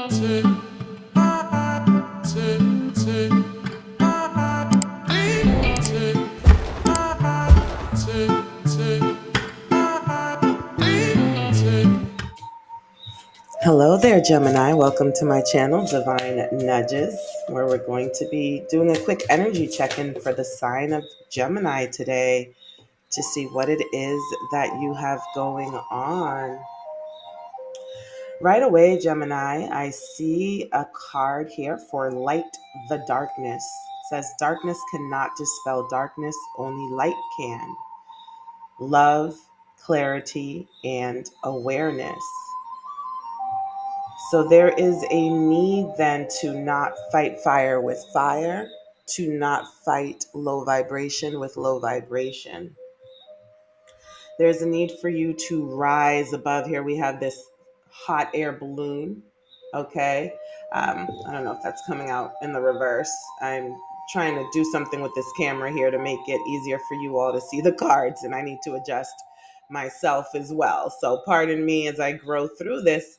Hello there, Gemini. Welcome to my channel, Divine Nudges, where we're going to be doing a quick energy check-in for the sign of Gemini today to see what it is that you have going on. Right away, Gemini, I see a card here for light the darkness. It says, darkness cannot dispel darkness, only light can. Love, clarity, and awareness. So there is a need then to not fight fire with fire, to not fight low vibration with low vibration. There's a need for you to rise above. Here we have this hot air balloon. Okay. I don't know if that's coming out in the reverse. I'm trying to do something with this camera here to make it easier for you all to see the cards, and I need to adjust myself as well. So pardon me as I grow through this.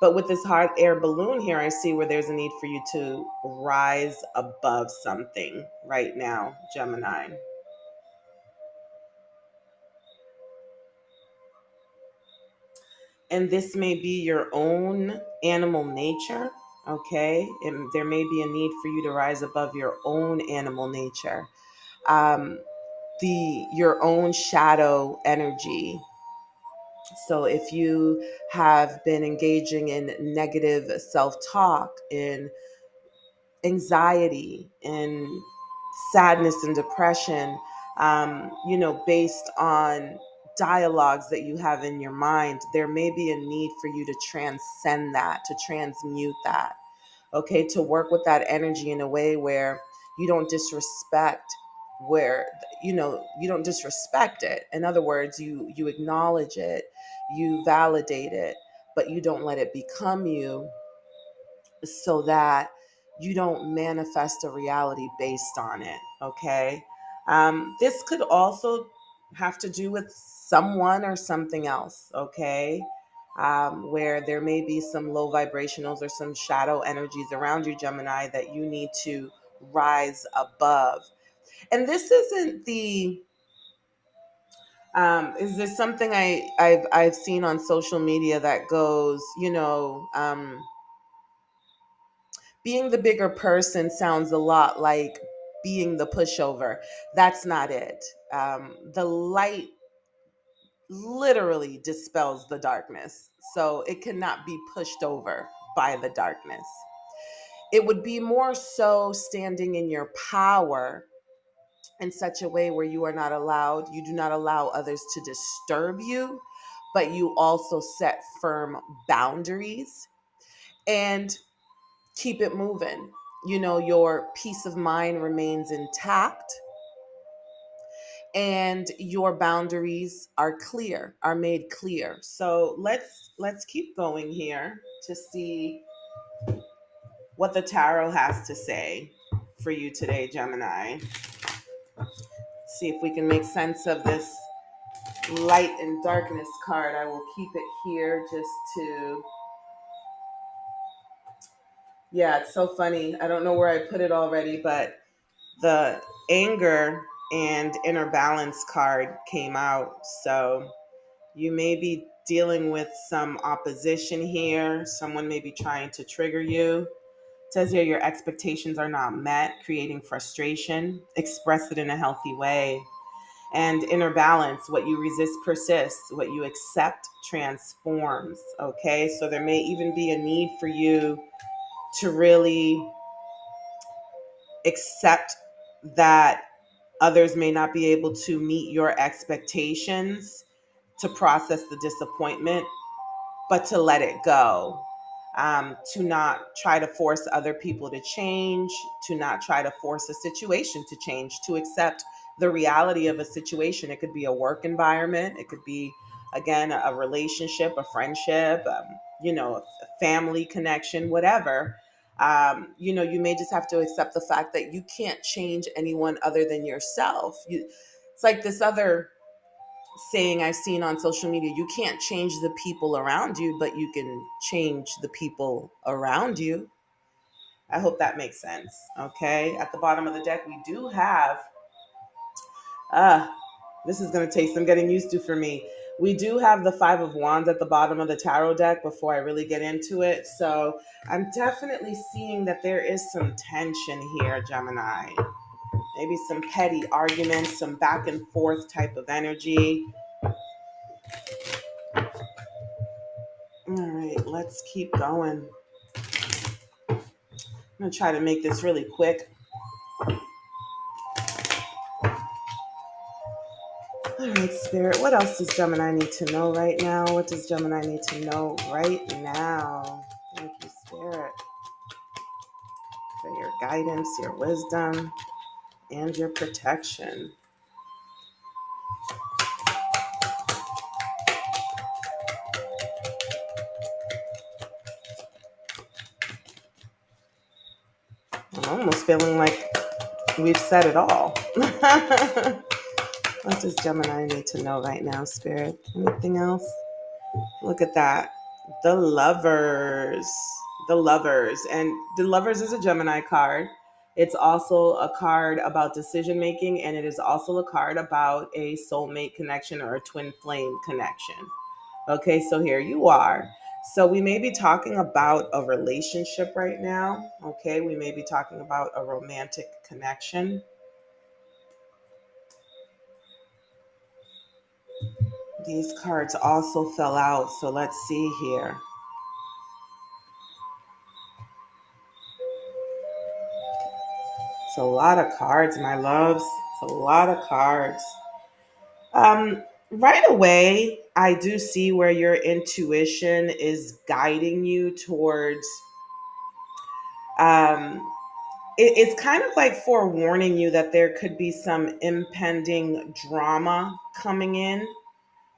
But with this hot air balloon here, I see where there's a need for you to rise above something right now, Gemini. And this may be your own animal nature, okay? And there may be a need for you to rise above your own animal nature, um, your own shadow energy. So if you have been engaging in negative self-talk, in anxiety and sadness and depression, based on dialogues that you have in your mind, there may be a need for you to transcend that, to transmute that, okay, to work with that energy in a way where you don't disrespect where you don't disrespect it. In other words, you acknowledge it, you validate it, but you don't let it become you, so that you don't manifest a reality based on it. Okay. This could also have to do with someone or something else. Okay. Where there may be some low vibrationals or some shadow energies around you, Gemini, that you need to rise above. And this isn't the is this something I've seen on social media that goes, being the bigger person sounds a lot like being the pushover. That's not it. The light literally dispels the darkness, so it cannot be pushed over by the darkness. It would be more so standing in your power in such a way where you do not allow others to disturb you, but you also set firm boundaries and keep it moving. Your peace of mind remains intact and your boundaries are made clear. So let's keep going here to see what the tarot has to say for you today, Gemini. See if we can make sense of this light and darkness card. I will keep it here just to, yeah, it's so funny. I don't know where I put it already, but the anger and inner balance card came out. So you may be dealing with some opposition here. Someone may be trying to trigger you. It says here your expectations are not met, creating frustration. Express it in a healthy way. And inner balance, what you resist persists, what you accept transforms. Okay, so there may even be a need for you to really accept that others may not be able to meet your expectations, to process the disappointment, but to let it go. To not try to force other people to change, to not try to force a situation to change, to accept the reality of a situation. It could be a work environment, it could be, again, a relationship, a friendship, a family connection, whatever. You may just have to accept the fact that you can't change anyone other than yourself. It's like this other saying I've seen on social media, you can't change the people around you, but you can change the people around you. I hope that makes sense. Okay. At the bottom of the deck, we do have, uh, this is going to take some getting used to for me. We do have the Five of Wands at the bottom of the tarot deck before I really get into it. So I'm definitely seeing that there is some tension here, Gemini. Maybe some petty arguments, some back and forth type of energy. All right, let's keep going. I'm going to try to make this really quick. All right, Spirit, what else does Gemini need to know right now? What does Gemini need to know right now? Thank you, Spirit, for your guidance, your wisdom, and your protection. I'm almost feeling like we've said it all. What does Gemini need to know right now, Spirit? Anything else? Look at that. The Lovers. The Lovers. And the Lovers is a Gemini card. It's also a card about decision making, and it is also a card about a soulmate connection or a twin flame connection. Okay, so here you are. So we may be talking about a relationship right now. Okay, we may be talking about a romantic connection. These cards also fell out, so let's see here. It's a lot of cards, my loves. It's a lot of cards. Right away, I do see where your intuition is guiding you towards. Um, it's kind of like forewarning you that there could be some impending drama coming in.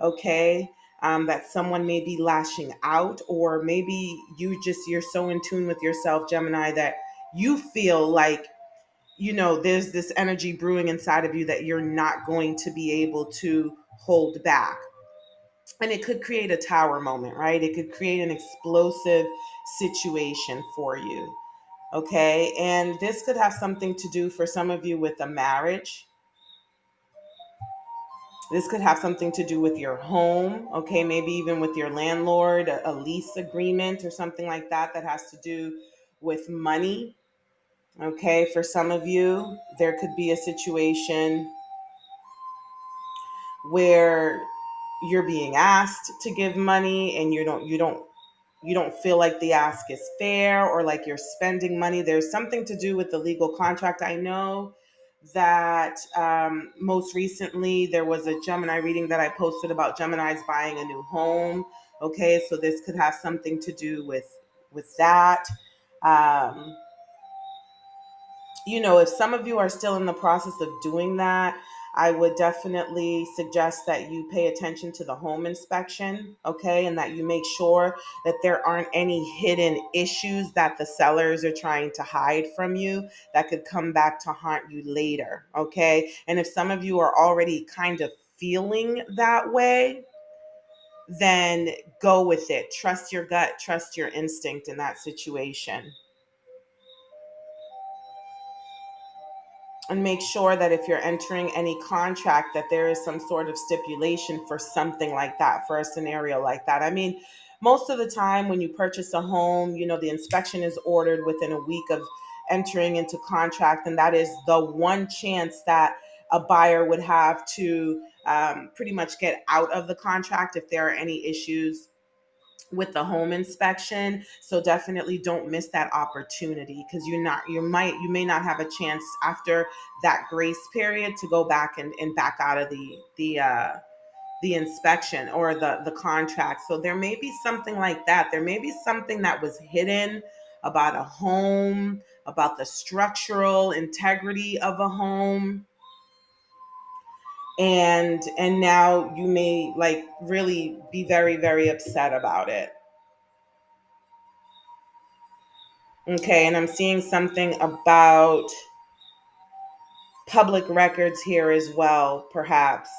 Okay. That someone may be lashing out, or maybe you're so in tune with yourself, Gemini, that you feel like, there's this energy brewing inside of you that you're not going to be able to hold back. And it could create a tower moment, right? It could create an explosive situation for you. Okay. And this could have something to do for some of you with a marriage. This could have something to do with your home, okay, maybe even with your landlord, a lease agreement or something like that that has to do with money, okay? For some of you, there could be a situation where you're being asked to give money and you don't feel like the ask is fair, or like you're spending money. There's something to do with the legal contract. I know that most recently there was a Gemini reading that I posted about Gemini's buying a new home. Okay, so this could have something to do with that. Um, if some of you are still in the process of doing that, I would definitely suggest that you pay attention to the home inspection, okay, and that you make sure that there aren't any hidden issues that the sellers are trying to hide from you that could come back to haunt you later, okay? And if some of you are already kind of feeling that way, then go with it. Trust your gut, trust your instinct in that situation. And make sure that if you're entering any contract, that there is some sort of stipulation for something like that, for a scenario like that. I mean, most of the time when you purchase a home, the inspection is ordered within a week of entering into contract, and that is the one chance that a buyer would have to pretty much get out of the contract if there are any issues with the home inspection. So definitely don't miss that opportunity, because you may not have a chance after that grace period to go back and back out of the inspection or the contract. So there may be something like that. There may be something that was hidden about a home, about the structural integrity of a home, and now you may like really be very, very upset about it. Okay, and I'm seeing something about public records here as well, perhaps.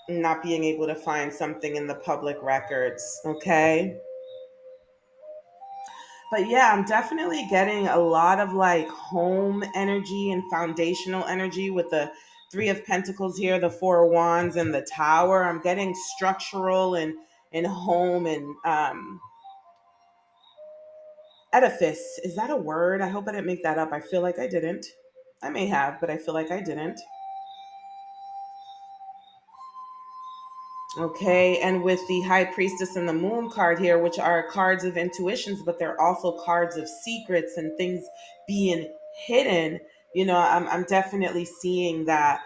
not being able to find something in the public records. Okay. But yeah, I'm definitely getting a lot of like home energy and foundational energy with the Three of Pentacles here, the Four of Wands, and the Tower. I'm getting structural and home and edifice. Is that a word? I hope I didn't make that up. I feel like I didn't. I may have, but I feel like I didn't. Okay, and with the High Priestess and the Moon card here, which are cards of intuitions, but they're also cards of secrets and things being hidden. I'm definitely seeing that.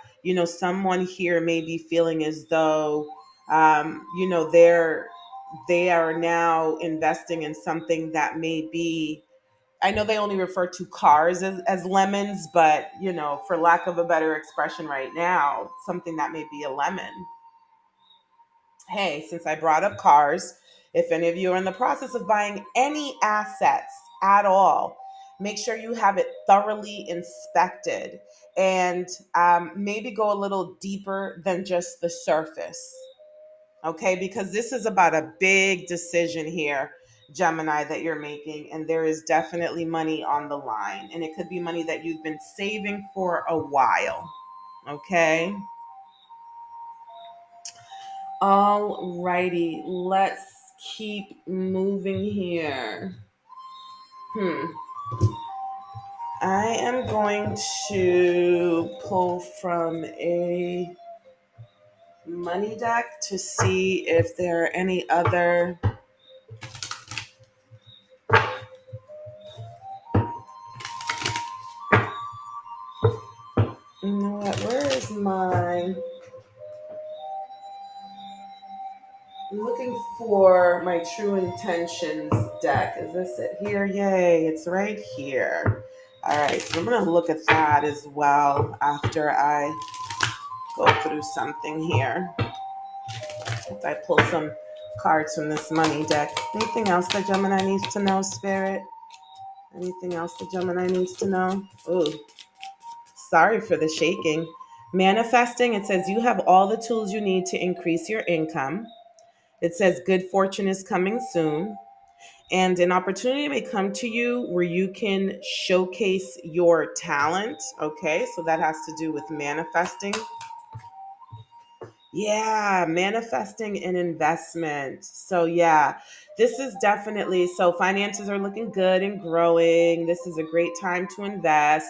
Someone here may be feeling as though, they are now investing in something that may be. I know they only refer to cars as lemons, but for lack of a better expression, right now, something that may be a lemon. Hey, since I brought up cars, if any of you are in the process of buying any assets at all, make sure you have it thoroughly inspected and maybe go a little deeper than just the surface. Okay, because this is about a big decision here, Gemini, that you're making, and there is definitely money on the line, and it could be money that you've been saving for a while. Okay. All righty, let's keep moving here. Hmm. I am going to pull from a money deck to see if there are any other. You know what? Where is my. I'm looking for my True Intentions deck. Is this it here? Yay, it's right here. All right, so I'm going to look at that as well after I go through something here. If I pull some cards from this money deck. Anything else that Gemini needs to know, Spirit? Anything else that Gemini needs to know? Ooh, sorry for the shaking. Manifesting, it says you have all the tools you need to increase your income. It says good fortune is coming soon. And an opportunity may come to you where you can showcase your talent. Okay, so that has to do with manifesting. Yeah, manifesting an investment. So, yeah, this is definitely so finances are looking good and growing. This is a great time to invest.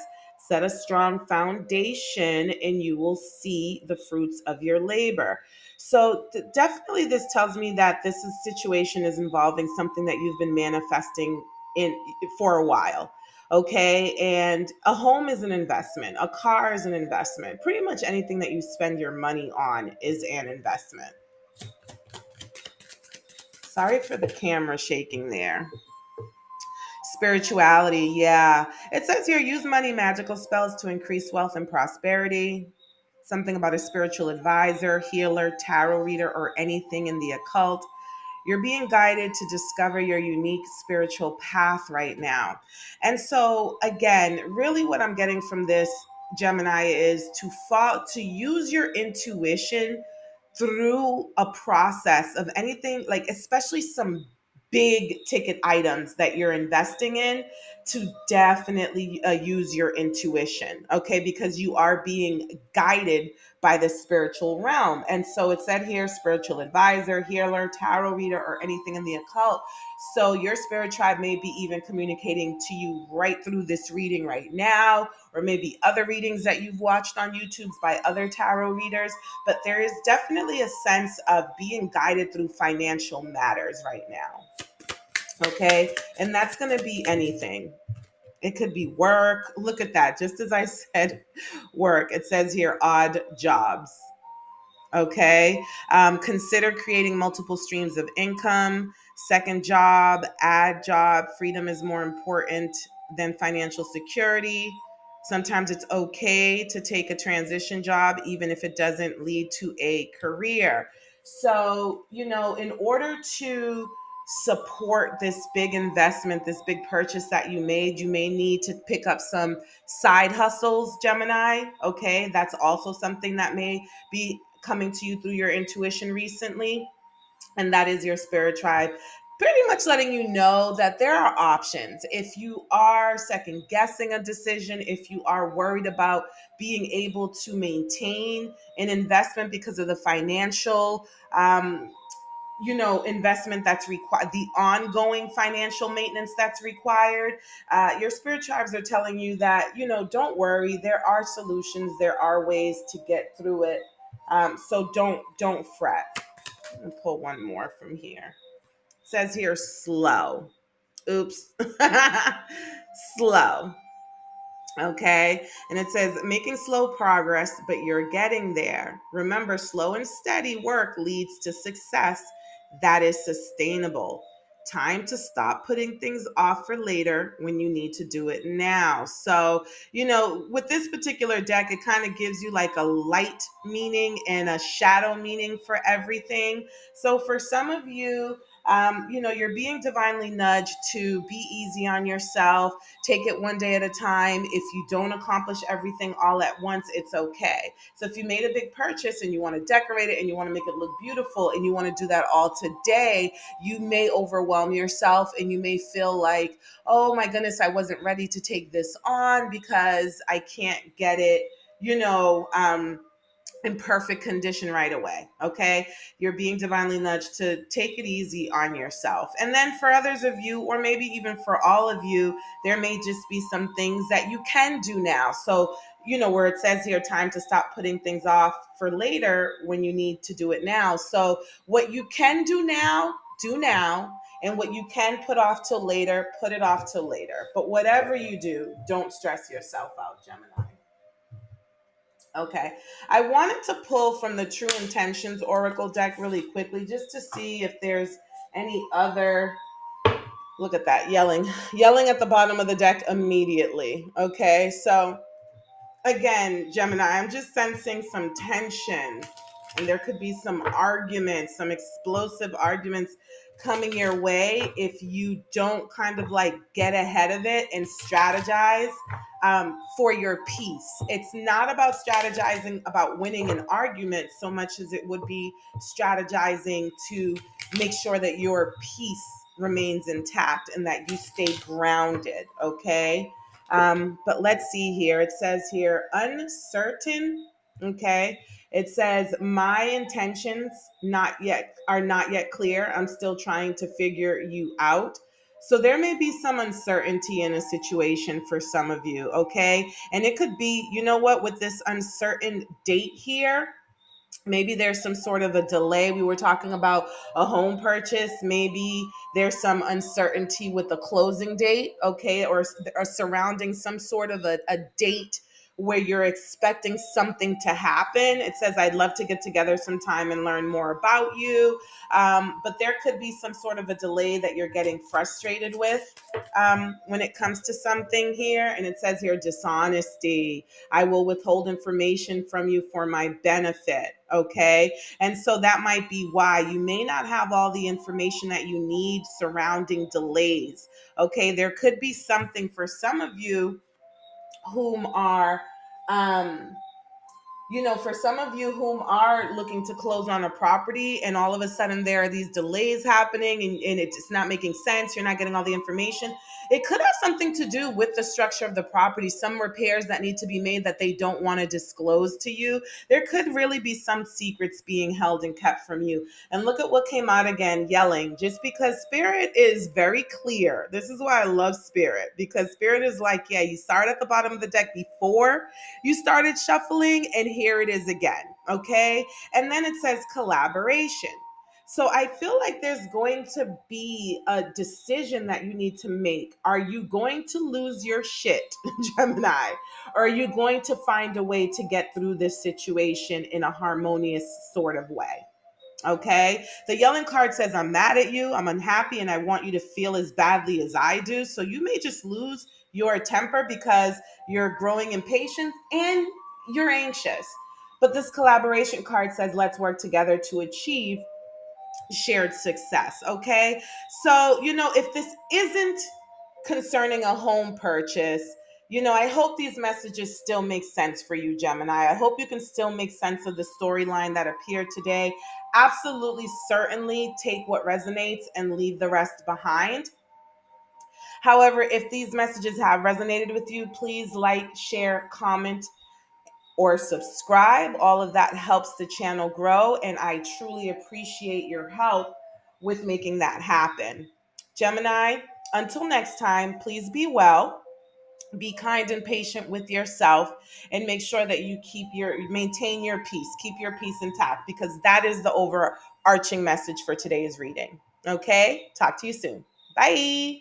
Set a strong foundation, and you will see the fruits of your labor. So, definitely, this tells me that situation is involving something that you've been manifesting in for a while. Okay. And a home is an investment, a car is an investment. Pretty much anything that you spend your money on is an investment. Sorry for the camera shaking there. Spirituality, yeah. It says here use money magical spells to increase wealth and prosperity. Something about a spiritual advisor, healer, tarot reader, or anything in the occult. You're being guided to discover your unique spiritual path right now. And so, again, really what I'm getting from this, Gemini, is to use your intuition through a process of anything, like especially some big ticket items that you're investing in, to definitely use your intuition, okay? Because you are being guided by the spiritual realm. And so it said here spiritual advisor, healer, tarot reader, or anything in the occult. So your spirit tribe may be even communicating to you right through this reading right now, or maybe other readings that you've watched on YouTube by other tarot readers. But there is definitely a sense of being guided through financial matters right now. Okay. And that's going to be anything. It could be work. Look at that. Just as I said, work, it says here odd jobs. Okay. Consider creating multiple streams of income. Second job, add job. Freedom is more important than financial security. Sometimes it's okay to take a transition job, even if it doesn't lead to a career. So, in order to support this big investment, this big purchase that you made, you may need to pick up some side hustles, Gemini. Okay. That's also something that may be coming to you through your intuition recently, and that is your spirit tribe. Pretty much letting you know that there are options. If you are second guessing a decision, if you are worried about being able to maintain an investment because of the financial, investment that's required, the ongoing financial maintenance that's required, your spirit tribes are telling you that, don't worry, there are solutions, there are ways to get through it. So don't fret. I'll pull one more from here. It says here, slow. Oops. Slow. Okay. And it says making slow progress, but you're getting there. Remember, slow and steady work leads to success that is sustainable. Time to stop putting things off for later when you need to do it now. So, with this particular deck, it kind of gives you like a light meaning and a shadow meaning for everything. So, for some of you, you're being divinely nudged to be easy on yourself. Take it one day at a time. If you don't accomplish everything all at once, it's okay. So if you made a big purchase and you want to decorate it and you want to make it look beautiful and you want to do that all today, you may overwhelm yourself and you may feel like, oh my goodness, I wasn't ready to take this on because I can't get it, in perfect condition right away. Okay. You're being divinely nudged to take it easy on yourself. And then for others of you, or maybe even for all of you, there may just be some things that you can do now. So, where it says here, time to stop putting things off for later when you need to do it now. So, what you can do now, do now. And what you can put off till later, put it off till later. But whatever you do, don't stress yourself out, Gemini. Okay. I wanted to pull from the True Intentions Oracle deck really quickly just to see if there's any other. Look at that, yelling at the bottom of the deck immediately. Okay. So again, Gemini, I'm just sensing some tension, and there could be some arguments, some explosive arguments coming your way if you don't kind of like get ahead of it and strategize for your peace. It's not about strategizing about winning an argument so much as it would be strategizing to make sure that your peace remains intact and that you stay grounded. Okay. But let's see here. It says here, uncertain. Okay. It says, my intentions are not yet clear. I'm still trying to figure you out. So there may be some uncertainty in a situation for some of you. Okay. And it could be, with this uncertain date here, maybe there's some sort of a delay. We were talking about a home purchase. Maybe there's some uncertainty with the closing date, okay, or surrounding some sort of a date where you're expecting something to happen. It says, I'd love to get together sometime and learn more about you. But there could be some sort of a delay that you're getting frustrated with when it comes to something here. And it says here, dishonesty. I will withhold information from you for my benefit. Okay. And so that might be why you may not have all the information that you need surrounding delays. Okay. There could be something for some of you whom are, um, for some of you whom are looking to close on a property and all of a sudden there are these delays happening and it's not making sense, you're not getting all the information. It could have something to do with the structure of the property, some repairs that need to be made that they don't want to disclose to you. There could really be some secrets being held and kept from you. And look at what came out again, yelling, just because Spirit is very clear. This is why I love Spirit, because Spirit is like, yeah, you start at the bottom of the deck before you started shuffling, and here it is again. Okay. And then it says collaboration. So I feel like there's going to be a decision that you need to make. Are you going to lose your shit, Gemini? Or are you going to find a way to get through this situation in a harmonious sort of way? Okay. The yelling card says, I'm mad at you, I'm unhappy, and I want you to feel as badly as I do. So you may just lose your temper because you're growing impatient and you're anxious. But this collaboration card says, let's work together to achieve shared success. Okay. So, if this isn't concerning a home purchase, I hope these messages still make sense for you, Gemini. I hope you can still make sense of the storyline that appeared today. Absolutely, certainly take what resonates and leave the rest behind. However, if these messages have resonated with you, please like, share, comment, or subscribe. All of that helps the channel grow, and I truly appreciate your help with making that happen. Gemini, until next time, please be well, be kind and patient with yourself, and make sure that you maintain your peace, keep your peace intact, because that is the overarching message for today's reading. Okay, talk to you soon. Bye.